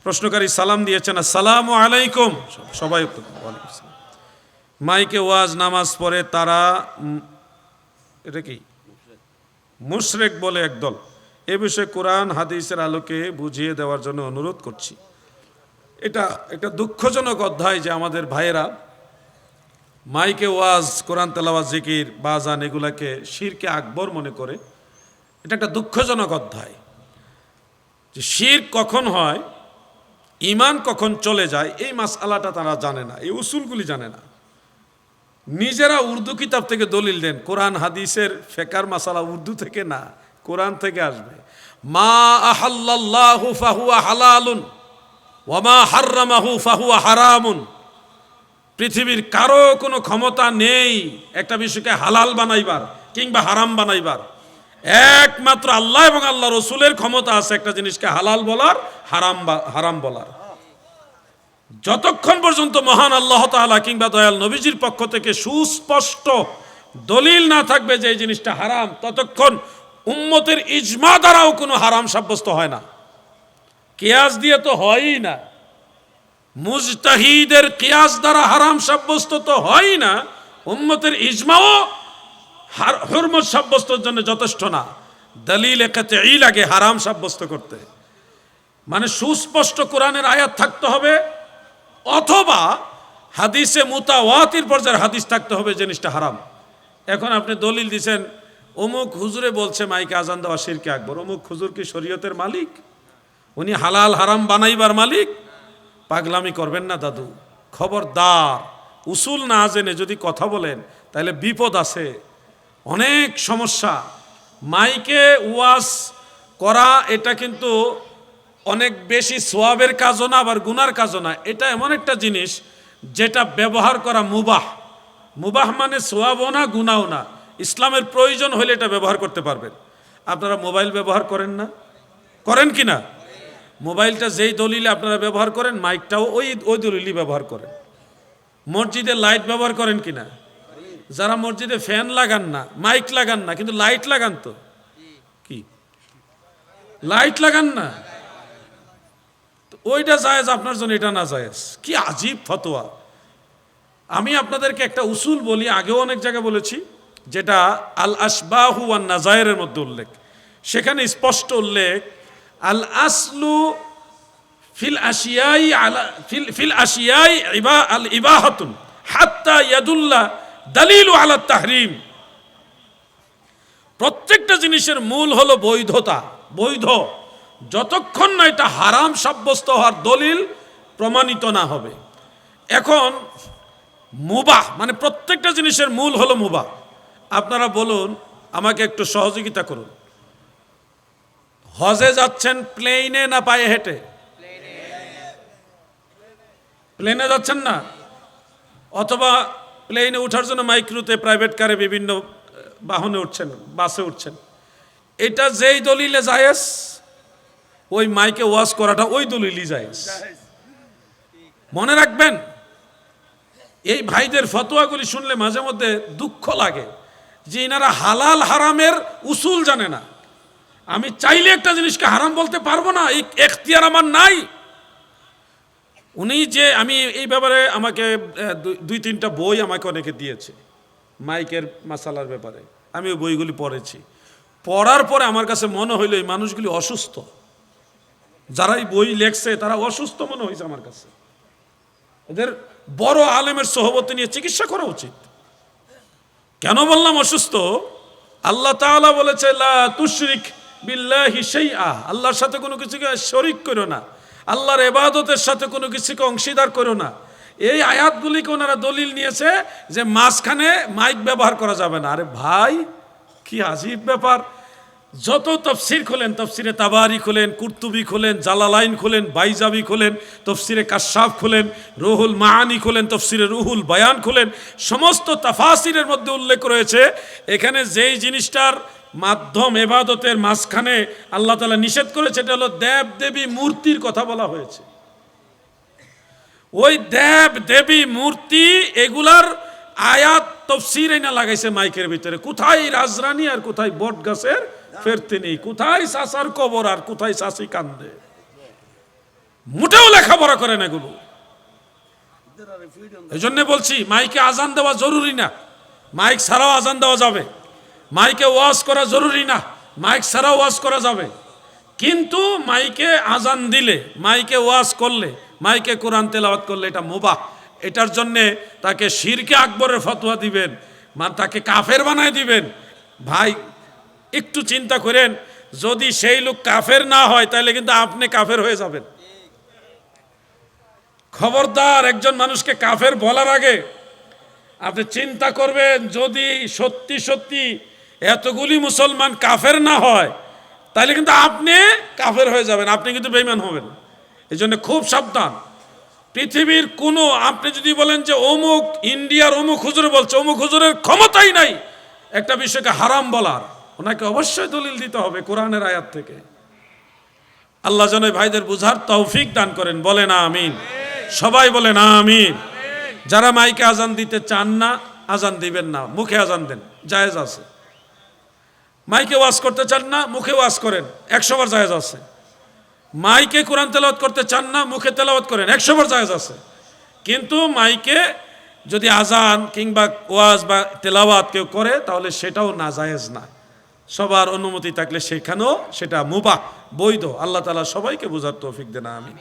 প্রশ্নকারী সালাম দিয়েছেন আসসালামু আলাইকুম, সবাই উত্তর ওয়ালাইকুম আসসালাম। মাইকে ওয়াজ নামাজ পড়ে তারা এটা কি মুশরিক বলে একদল, এ বিষয়ে কোরআন হাদিসের আলোকে বুঝিয়ে দেওয়ার জন্য অনুরোধ করছি। এটা একটা দুঃখজনক অধ্যায় যে আমাদের ভাইয়েরা মাইকে ওয়াজ, কোরআন তেলাওয়াত, জিকির, বাজান এগুলাকে শিরকে আকবর মনে করে। এটা একটা দুঃখজনক অধ্যায় যে শিরক কখন হয়, ঈমান কখন চলে যায়, এই মাসআলাটা তারা জানে না, এই উসুলগুলি জানে না। নিজেরা উর্দু কিতাব থেকে দলিল দেন, কোরআন হাদিসের ফেকার মাসালা উর্দু থেকে না, কোরআন থেকে আসবে। মা আহাল্লাল্লাহু ফাহুয়া হালালুন ওয়া মা হাররামাহু ফাহুয়া হারামুন। পৃথিবীর কারো কোনো ক্ষমতা নেই একটা বিষয়কে হালাল বানাইবার কিংবা হারাম বানাইবার। একমাত্র আল্লাহ এবং আল্লাহ রসুলের ক্ষমতা আছে একটা জিনিসকে হালাল বলার, হারাম বলার। যতক্ষণ পর্যন্ত মহান আল্লাহ তাআলা কিংবা দয়াল নবীজির পক্ষ থেকে সুস্পষ্ট দলিল না থাকবে যে এই জিনিসটা হারাম, ততক্ষণ উম্মতের ইজমা দ্বারাও কোনো হারাম সাব্যস্ত হয় না, কিয়াস দিয়ে তো হয়ই না। মুজতাহিদের কিয়াস দ্বারা হারাম সাব্যস্ত তো হয় না, উম্মতের ইজমাও হুরমত সাব্যস্তের জন্য যথেষ্ট না। দলিল কাতঈ লাগে হারাম সাব্যস্ত করতে, মানে সুস্পষ্ট কোরআনের আয়াত থাকতে হবে অথবা হাদিসে মুতাওয়াতির পর্যায়ের হাদিস থাকতে হবে জিনিসটা হারাম। এখন আপনি দলিল দিছেন অমুক হুজুরে বলছে মাইকে আজান দেওয়া শিরকে আকবর। অমুক হুজুর কি শরীয়তের মালিক? উনি হালাল হারাম বানাইবার মালিক? পাগলামি করবেন না দাদু, খবরদার। উসুল না জেনে যদি কথা বলেন তাহলে বিপদ আছে, অনেক সমস্যা। মাইকে ওয়াজ করা এটা কিন্তু অনেক বেশি সোয়াবের কাজও না, আবার গুনার কাজও না। এটা এমন একটা জিনিস যেটা ব্যবহার করা মুবাহ। মুবাহ মানে সোয়াবও না গুনাও না, ইসলামের প্রয়োজন হলে এটা ব্যবহার করতে পারবেন। আপনারা মোবাইল ব্যবহার করেন না, করেন কি না? মোবাইলটা যেই দলিলে আপনারা ব্যবহার করেন, মাইকটাও ওই দলিলই ব্যবহার করেন। মসজিদে লাইট ব্যবহার করেন কি না? যারা মসজিদে ফ্যান লাগান না, মাইক লাগান না, কিন্তু লাইট লাগান তো, কি লাইট লাগান না? ওইটা জায়েজ, আপনার জন্য এটা না জায়েজ। কি আজীব ফতোয়া! আমি আপনাদেরকে একটা উসুল বলি, আগেও অনেক জায়গায় বলেছি, যেটা আল আসবাহু ওয়ান নাজায়েরের মধ্যে উল্লেখ। সেখানে স্পষ্ট উল্লেখ আল আসলু ফিল আশিয়াই আলা ফিল আশিয়াই আল ইবাহাতুন হাত্তা ইয়াদুল্লাহ দালিলু আলা তাহরিম। প্রত্যেকটা জিনিসের মূল হলো বৈধতা, বৈধ যতক্ষণ না এটা হারাম সাব্যস্ত হওয়ার দলিল প্রমাণিত না হবে। এখন মুবাহ মানে প্রত্যেকটা জিনিসের মূল হলো মুবাহ। আপনারা বলুন, আমাকে একটু সহযোগিতা করুন, হজে যাচ্ছেন প্লেনে না পায়ে হেঁটে? প্লেনে যাচ্ছেন না, অথবা প্লেনে ওঠার জন্য মাইক্রোতে, প্রাইভেট কারে, বিভিন্ন বাহনে উঠছেন, বাসে উঠছেন। এটা যেই দলিলে জায়েজ, ওই মাইকে ওয়াজ করাটা ওই দলিলই জায়েজ। মনে রাখবেন, এই ভাইদের ফতোয়াগুলি শুনলে মাঝে মধ্যে দুঃখ লাগে যে এনারা হালাল হারামের উসুল জানে না। আমি চাইলে একটা জিনিসকে হারাম বলতে পারবো না, এই এখতিয়ার আমার নাই। উনি যে আমি এই ব্যাপারে আমাকে দুই তিনটা বই আমাকে অনেকে দিয়েছে মাইকের মাসালার ব্যাপারে, আমি ওই বইগুলি পড়েছি। পড়ার পরে আমার কাছে মনে হইল এই মানুষগুলি অসুস্থ, যারা এই বই লেখছে তারা অসুস্থ মনে হয়েছে আমার কাছে। এদের বড় আলেমের সোহবত নিয়ে চিকিৎসা করা উচিত। কেন বললাম অসুস্থ? আল্লাহ তাআলা বলেছে লা তুশরিক বিল্লাহি শাইআ, আল্লাহর সাথে কোনো কিছুকে শরীক করো না, আল্লাহর ইবাদতের সাথে কোনো কিছুকে অংশীদার করো না। এই আয়াতগুলিকে ওনারা দলিল নিয়েছে যে মাঝখানে মাইক ব্যবহার করা যাবে না। আরে ভাই, কি আজীব ব্যাপার! যত তফসির খোলেন, তফসিরে তাবারি খোলেন, কুরতুবি খোলেন, জালালাইন খোলেন, বাইজাবি খোলেন, তফসিরে কাশাফ খোলেন, রুহুল মাআনি খোলেন, তফসিরে রুহুল বায়ান খোলেন, সমস্ত তাফাসিরের মধ্যে উল্লেখ রয়েছে এখানে যেই জিনিসটার মাধ্যম ইবাদতের মাঝখানে আল্লাহ তাআলা নিষেধ করেছে, এটা হলো দেব দেবী মূর্তির কথা বলা হয়েছে। ওই দেব দেবী মূর্তি এগুলার আয়াত তফসিরে না লাগাইছে মাইকের ভিতরে। কোথায় রাজরানী আর কোথায় বট গাছের ফেরতেনি, কোথায় চাচার কবর আর কোথায় চাচি কান্দে, মোটেও লেখাপড়া করেন এগুলো। এই জন্য বলছি মাইকে আজান দেওয়া জরুরি না, মাইক ছাড়াও আজান দেওয়া যাবে। মাইকে ওয়াজ করা জরুরি না, মাইক ছাড়াও ওয়াজ করা যাবে। কিন্তু মাইকে আজান দিলে, মাইকে ওয়াজ করলে, মাইকে কোরআন তেলাওয়াত করলে এটা মুবাহ। এটার জন্যে তাকে শিরকে আকবরের ফতোয়া দিবেন, তাকে কাফের বানায় দিবেন। ভাই একটু চিন্তা করেন, যদি সেই লোক কাফের না হয় তাহলে কিন্তু আপনি কাফের হয়ে যাবেন। খবরদার, একজন মানুষকে কাফের বলার আগে আপনি চিন্তা করবেন, যদি সত্যি সত্যি এতগুলি মুসলমান কাফের না হয় তাহলে কিন্তু আপনি কাফের হয়ে যাবেন, আপনি কিন্তু বেঈমান হবেন। এই জন্য খুব সাবধান। পৃথিবীর কোনো, আপনি যদি বলেন যে অমুক ইন্ডিয়ার অমুক হুজুর বলছে, অমুক হুজুরের ক্ষমতাই নাই একটা বিষয়কে হারাম বলার, ওনাকে অবশ্যই দলিল দিতে হবে কোরআনের আয়াত থেকে। আল্লাহ যেন ভাইদের বুঝার তৌফিক দান করেন, বলেন আমিন। সবাই বলেন আমিন। যারা মাইকে আজান দিতে চান না, আজান দিবেন না, মুখে আজান দেন, জায়েজ আছে। মাইকে ওয়াজ করতে চান না, মুখে ওয়াজ করেন, 100 বার জায়েজ আছে। মাইকে কোরআন তেলাওয়াত করতে চান না, মুখে তেলাওয়াত করেন, 100 বার জায়েজ আছে। কিন্তু মাইকে যদি আজান কিংবা ওয়াজ বা তেলাওয়াত কেউ করে তাহলে সেটাও নাজায়েজ না। সবার অনুমতি থাকলে সেখানেও সেটা মুবাহ, বৈধ। আল্লাহ তাআলা সবাইকে বোঝার তৌফিক দেন, আমিন।